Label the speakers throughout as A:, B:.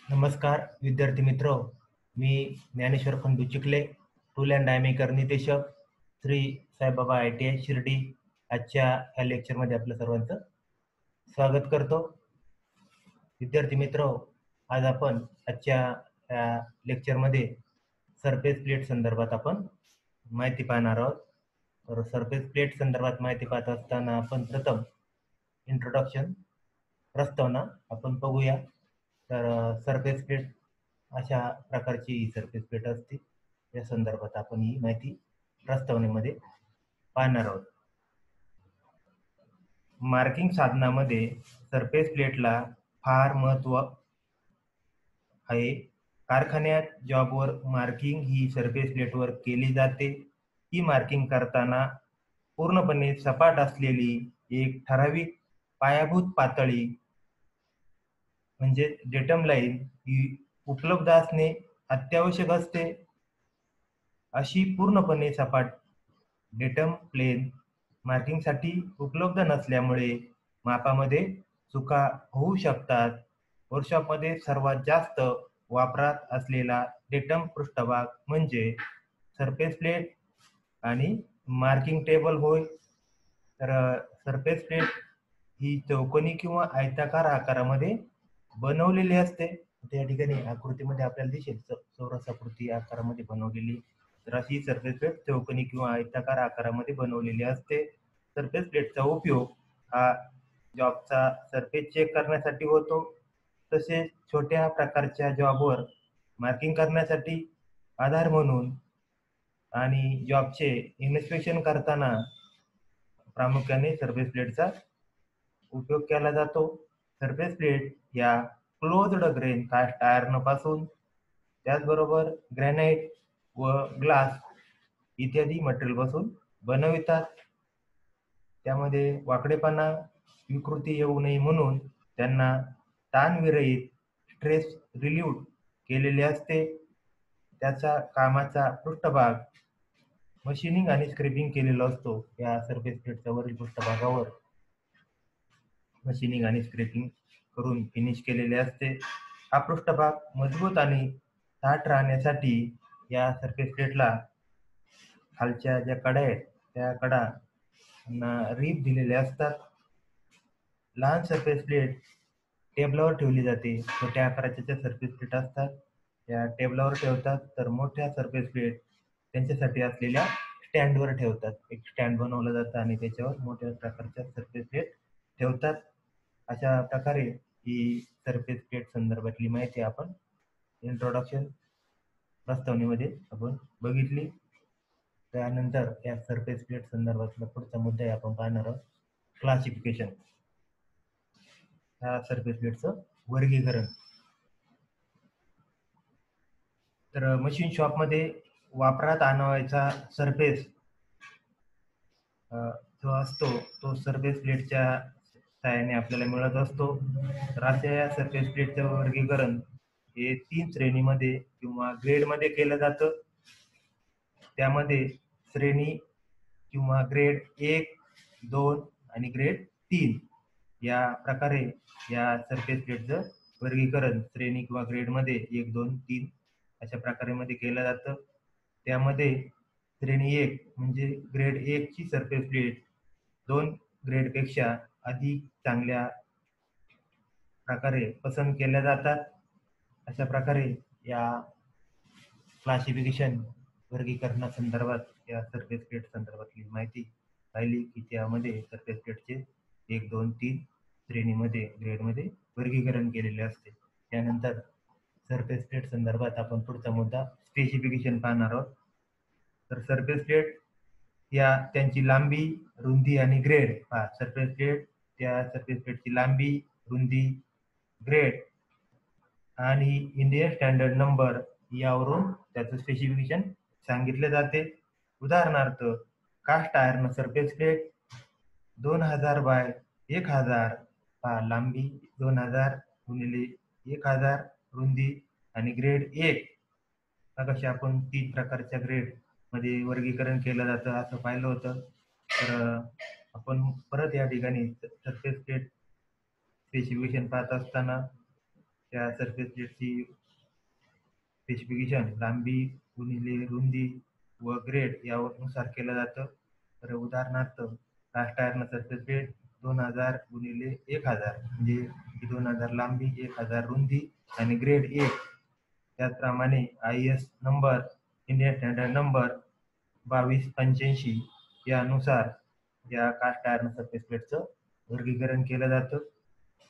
A: नमस्कार विद्यार्थी मित्र, मी Dnyaneshwar Khandu Chikhale, tool and die maker निर्देशक, श्री साईबाबा ITI शिर्डी. आजच्या या लेक्चरमध्ये आपलं सर्वांचं स्वागत करतो. विद्यार्थी मित्र, आज आपण आजच्या या लेक्चरमध्ये सरफेस प्लेट संदर्भात आपण माहिती पाहणार आहोत. तर सरफेस प्लेट संदर्भात माहिती पाहत असताना आपण प्रथम इंट्रोडक्शन, प्रस्तावना आपण बघूया. तर सरफेस प्लेट अशा प्रकारची सरफेस प्लेट असते. या संदर्भात आपण ही माहिती प्रस्तावनेमध्ये पाहणार आहोत. मार्किंग साधनामध्ये सरफेस प्लेटला फार महत्त्व आहे. कारखान्यात जॉबवर मार्किंग ही सरफेस प्लेटवर केली जाते. ही मार्किंग करताना पूर्णपणे सपाट असलेली एक ठराविक पायाभूत पातळी म्हणजे डेटम लाईन ही उपलब्ध असणे अत्यावश्यक असते. अशी पूर्णपणे सपाट डेटम प्लेन मार्किंगसाठी उपलब्ध नसल्यामुळे मापामध्ये चुका होऊ शकतात. वर्कशॉपमध्ये सर्वात जास्त वापरात असलेला डेटम पृष्ठभाग म्हणजे सरफेस प्लेट आणि मार्किंग टेबल होय. तर सरफेस प्लेट ही चौकोनी किंवा आयताकार आकारामध्ये बनवलेली असते. त्या ठिकाणी आकृतीमध्ये आपल्याला दिसेल चौरस आकृती आकारामध्ये बनवलेली. तर अशी सरफेस प्लेट चौकोनी किंवा आयताकार आकारामध्ये बनवलेली असते. सरफेस प्लेटचा उपयोग हा जॉबचा सरफेस चेक करण्यासाठी होतो. तसेच छोट्या प्रकारच्या जॉबवर मार्किंग करण्यासाठी, आधार म्हणून आणि जॉबचे इन्स्पेक्शन करताना प्रामुख्याने सरफेस प्लेटचा उपयोग केला जातो. सरफेस प्लेट या क्लोज्ड ग्रेन कास्ट आयर्न पासून, त्याचबरोबर ग्रॅनाइट व ग्लास इत्यादी मटेरियल पासून बनवितात. त्यामध्ये वाकडेपणा, विकृती येऊ नये म्हणून त्यांना ताणविरहित स्ट्रेस रिलीव्ड केलेले असते. त्याचा कामाचा पृष्ठभाग मशीनिंग आणि स्क्रेपिंग केलेला असतो. या सरफेस प्लेटच्या वरील पृष्ठभागावर मशीनिंग आणि स्क्रेपिंग करून फिनिश केलेले असते. हा पृष्ठभाग मजबूत आणि ताठ राहण्यासाठी या सरफेस प्लेटला खालच्या ज्या कडा आहेत त्या कडांना रीप दिलेले असतात. लहान सरफेस प्लेट टेबलावर ठेवली जाते. छोट्या आकाराच्या ज्या सरफेस प्लेट असतात त्या टेबलावर ठेवतात, तर मोठ्या सरफेस प्लेट त्यांच्यासाठी असलेल्या स्टँडवर ठेवतात. एक स्टँड बनवलं जातं आणि त्याच्यावर मोठ्या प्रकारच्या सरफेस प्लेट ठेवतात. अशा प्रकारे ही सरफेस प्लेट संदर्भातली माहिती आपण इंट्रोडक्शन प्रस्तावनेमध्ये आपण बघितली. त्यानंतर या सरफेस प्लेट संदर्भातला पुढचा मुद्दा आहे आपण पाहणार आहोत, क्लासिफिकेशन. ह्या सरफेस प्लेटचं वर्गीकरण. तर मशीन शॉपमध्ये वापरात आणायचा सरफेस जो असतो तो सरफेस प्लेटच्या सहाय्याने आपल्याला मिळत असतो. तर अशा या सरफेस प्लेटचं वर्गीकरण हे 3 श्रेणीमध्ये किंवा ग्रेडमध्ये केलं जातं. त्यामध्ये श्रेणी किंवा ग्रेड 1, 2 आणि ग्रेड 3 या प्रकारे या सरफेस प्लेटचं वर्गीकरण श्रेणी किंवा ग्रेडमध्ये 1, 2, 3 अशा प्रकारे मध्ये केलं जातं. त्यामध्ये श्रेणी 1 म्हणजे ग्रेड 1 ची सरफेस प्लेट 2 ग्रेडपेक्षा अधिक चांगल्या प्रकारे पसंत केल्या जातात. अशा प्रकारे या क्लासिफिकेशन वर्गीकरणासंदर्भात या सरफेस प्लेट संदर्भातली माहिती पाहिली की त्यामध्ये सरफेस प्लेटचे 1, 2, 3 श्रेणीमध्ये ग्रेडमध्ये वर्गीकरण केलेले असते. त्यानंतर सरफेस प्लेट संदर्भात आपण पुढचा मुद्दा स्पेसिफिकेशन पाहणार आहोत. तर सरफेस प्लेट या त्यांची लांबी, रुंदी आणि ग्रेड. सरफेस प्लेट त्या सरफेस प्लेटची लांबी, रुंदी, ग्रेड आणि इंडियन स्टँडर्ड नंबर यावरून त्याचं स्पेसिफिकेशन सांगितले जाते. उदाहरणार्थ cast iron surface plate 2000 by 1000, लांबी 2000 गुणिले 1000, रुंदी आणि ग्रेड 1. कसे आपण 3 प्रकारच्या ग्रेड मध्ये वर्गीकरण केलं जातं असं पाहिलं होतं. तर आपण परत या ठिकाणी सरफेस प्लेट स्पेसिफिकेशन पाहत असताना त्या सरफेस प्लेटची स्पेसिफिकेशन लांबी गुणिले रुंदी व ग्रेड यानुसार केलं जातं. तर उदाहरणार्थ कास्ट आयर्न सरफेस प्लेट 2000 गुणिले 1000 म्हणजे 2000 लांबी 1000 रुंदी आणि ग्रेड 1. त्याचप्रमाणे IS number Indian standard number 2285 यानुसार या कास्ट आयर्न सरफेस प्लेटचं वर्गीकरण केलं जातं.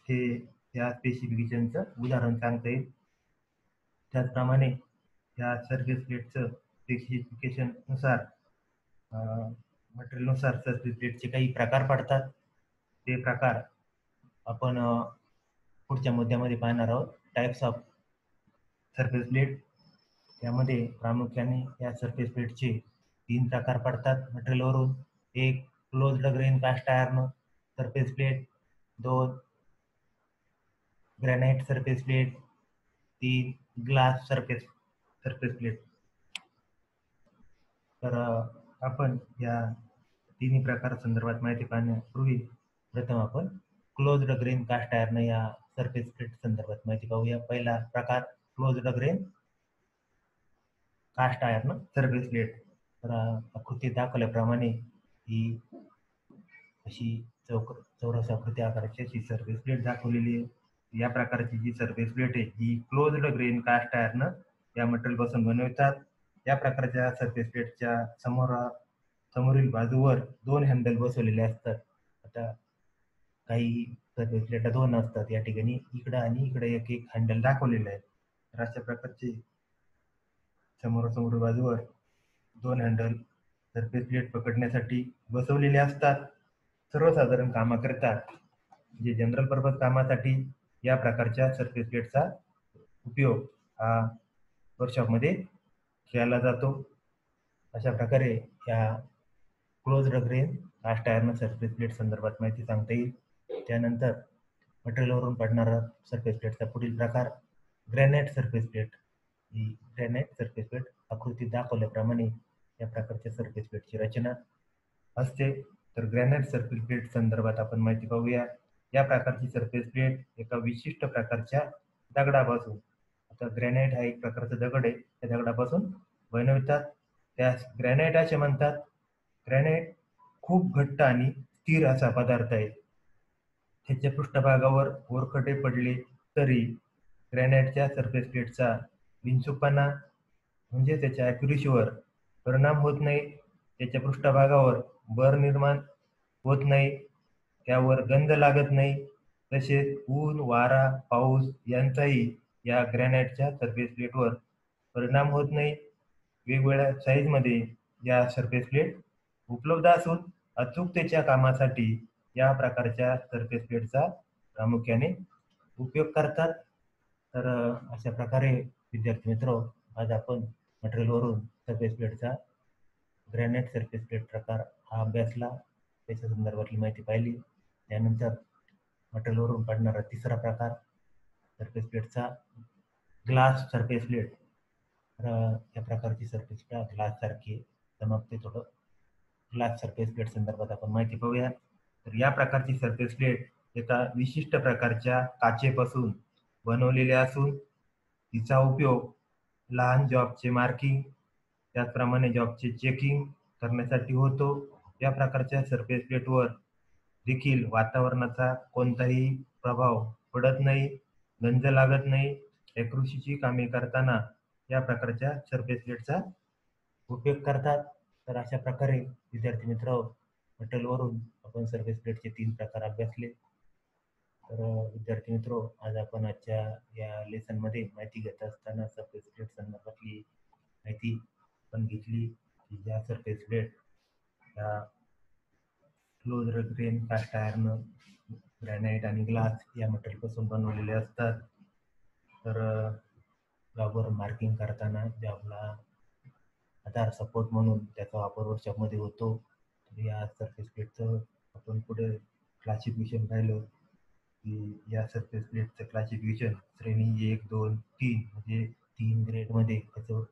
A: हे या स्पेसिफिकेशनचं उदाहरण सांगता येईल. त्याचप्रमाणे या सरफेस प्लेटचं स्पेसिफिकेशन नुसार मटेरियलनुसार सरफेस प्लेटचे काही प्रकार पडतात. ते प्रकार आपण पुढच्या मुद्द्यामध्ये पाहणार आहोत. Types of surface plate. त्यामध्ये प्रामुख्याने या सरफेस प्लेटचे 3 प्रकार पडतात मटेरियलवरून. एक closed grain cast iron surface plate, 2 granite surface plate, 3 glass surface plate. तर आपण या तिन्ही प्रकार संदर्भात माहिती पाहण्यापूर्वी प्रथम आपण क्लोज्ड ग्रेन कास्ट आयर्न या सरफेस प्लेट संदर्भात माहिती पाहूया. पहिला प्रकार closed grain cast iron surface plate. तर आकृतीत दाखवल्याप्रमाणे ही अशी चौरस आकृती आकाराची अशी सरफेस प्लेट दाखवलेली आहे. या प्रकारची जी सरफेस प्लेट आहे ही क्लोज्ड ग्रेन कास्ट आयर्न या मटेरियल पासून बनवतात. या प्रकारच्या सरफेस प्लेटच्या समोरील बाजूवर 2 हँडल बसवलेले असतात. आता काही सरफेस प्लेटा 2 असतात. या ठिकाणी इकडं आणि इकडे एक एक हँडल दाखवलेलं आहे. तर अशा प्रकारचे समोरासमोर बाजूवर 2 हँडल सरफेस प्लेट पकडण्यासाठी बसवलेले असतात. सर्वसाधारण कामाकरिता जे जनरल पर्पज कामासाठी या प्रकारच्या सरफेस प्लेटचा उपयोग हा वर्कशॉपमध्ये केला जातो. अशा प्रकारे या closed grain cast iron surface plate संदर्भात माहिती सांगता येईल. त्यानंतर मटेरियलवरून पडणारा सरफेस प्लेटचा पुढील प्रकार ग्रॅनाइट सरफेस प्लेट. ही ग्रॅनाइट सरफेस प्लेट आकृतीत दाखवल्याप्रमाणे या प्रकारच्या सरफेस प्लेटची रचना असते. तर ग्रॅनाइट सरफेस प्लेट संदर्भात आपण माहिती पाहूया. या प्रकारची सरफेस प्लेट एका विशिष्ट प्रकारच्या दगडापासून, आता ग्रॅनाइट हा एक प्रकारचा दगड आहे, त्या दगडापासून बनवतात. त्यास ग्रॅनाइट असे म्हणतात. ग्रॅनाइट खूप घट्ट आणि स्थिर असा पदार्थ आहे. त्याच्या पृष्ठभागावर वरखडे पडले तरी ग्रॅनाइटच्या सरफेस प्लेटचा बिनचूकपणा म्हणजे त्याच्या ॲक्युरेसीवर परिणाम होत नाही. त्याच्या पृष्ठभागावर बर निर्माण होत नाही, त्यावर गंध लागत नाही. तसेच ऊन, वारा, पाऊस यांचाही या ग्रॅनाइटच्या सरफेस प्लेटवर परिणाम होत नाही. वेगवेगळ्या साईजमध्ये या सरफेस प्लेट उपलब्ध असून अचूकतेच्या कामासाठी या प्रकारच्या सरफेस प्लेटचा प्रामुख्याने उपयोग करतात. तर अशा प्रकारे विद्यार्थी मित्र, आज आपण मटेरियलवरून सरफेस प्लेटचा ग्रॅनाइट सरफेस प्लेट प्रकार हा अभ्यासला, त्याच्या संदर्भातली माहिती पाहिली. त्यानंतर मटेरियलवरून पडणारा तिसरा प्रकार सरफेस प्लेटचा ग्लास सरफेस प्लेट. तर या प्रकारची सरफेस प्लेट ग्लाससारखी चमकते थोडं. ग्लास सरफेस प्लेट संदर्भात आपण माहिती पाहूया. तर या प्रकारची सरफेस प्लेट एका विशिष्ट प्रकारच्या काचेपासून बनवलेले असून तिचा उपयोग लहान जॉबचे मार्किंग, त्याचप्रमाणे जॉबचे चेकिंग करण्यासाठी होतो. या प्रकारच्या सरफेस प्लेटवर देखील वातावरणाचा कोणताही प्रभाव पडत नाही, गंज लागत नाही. कृषीची कामे करताना या प्रकारच्या सरफेस प्लेटचा उपयोग करतात. तर अशा प्रकारे विद्यार्थी मित्र, मटेरियलवरून आपण सरफेस प्लेटचे 3 प्रकार अभ्यासले. तर विद्यार्थी मित्र, आज आपण आजच्या या लेसनमध्ये माहिती घेत असताना सरफेस प्लेट संदर्भातली माहिती पण घेतली की ज्या सरफेस प्लेट या closed grain cast iron, granite आणि ग्लास या मटेरियलपासून बनवलेले असतात. तर जॉबवर मार्किंग करताना जॉबला आधार सपोर्ट म्हणून त्याचा वापर वर्कशॉपमध्ये होतो. तर या सरफेस प्लेटचं आपण पुढे क्लासिफिकेशन पाहिलं की या सरफेस प्लेटचं क्लासिफिकेशन श्रेणी 1, 2, 3 म्हणजे 3 ग्रेडमध्ये त्याचं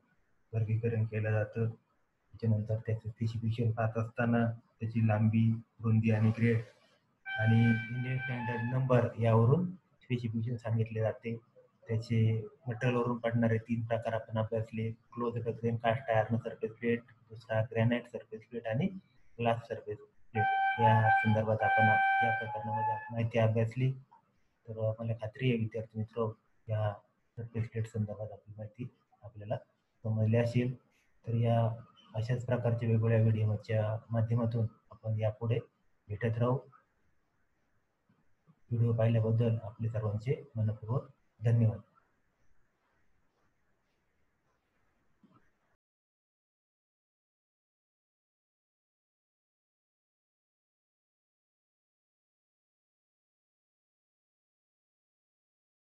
A: वर्गीकरण केलं जातं. त्याच्यानंतर त्याचं स्पेसिफिकेशन पाहत असताना त्याची लांबी, रुंदी आणि ग्रेड आणि इंडियन स्टँडर्ड नंबर यावरून स्पेसिफिकेशन सांगितले जाते. त्याचे मेटलवरून पडणारे 3 प्रकार आपण अभ्यासले. Close grain cast iron surface plate, दुसरा ग्रॅनाइट सरफेस प्लेट आणि ग्लास सरफेस प्लेट या संदर्भात आपण या प्रकरणामध्ये माहिती अभ्यासली. तर मला खात्री आहे विद्यार्थी मित्र या सरफेस प्लेट संदर्भात आपली माहिती आपल्याला समजली असेल. तर या अशाच प्रकारच्या वेगवेगळ्या व्हिडिओच्या माध्यमातून आपण यापुढे भेटत राहू. व्हिडिओ पाहिल्याबद्दल आपले सर्वांचे मनपूर्वक धन्यवाद.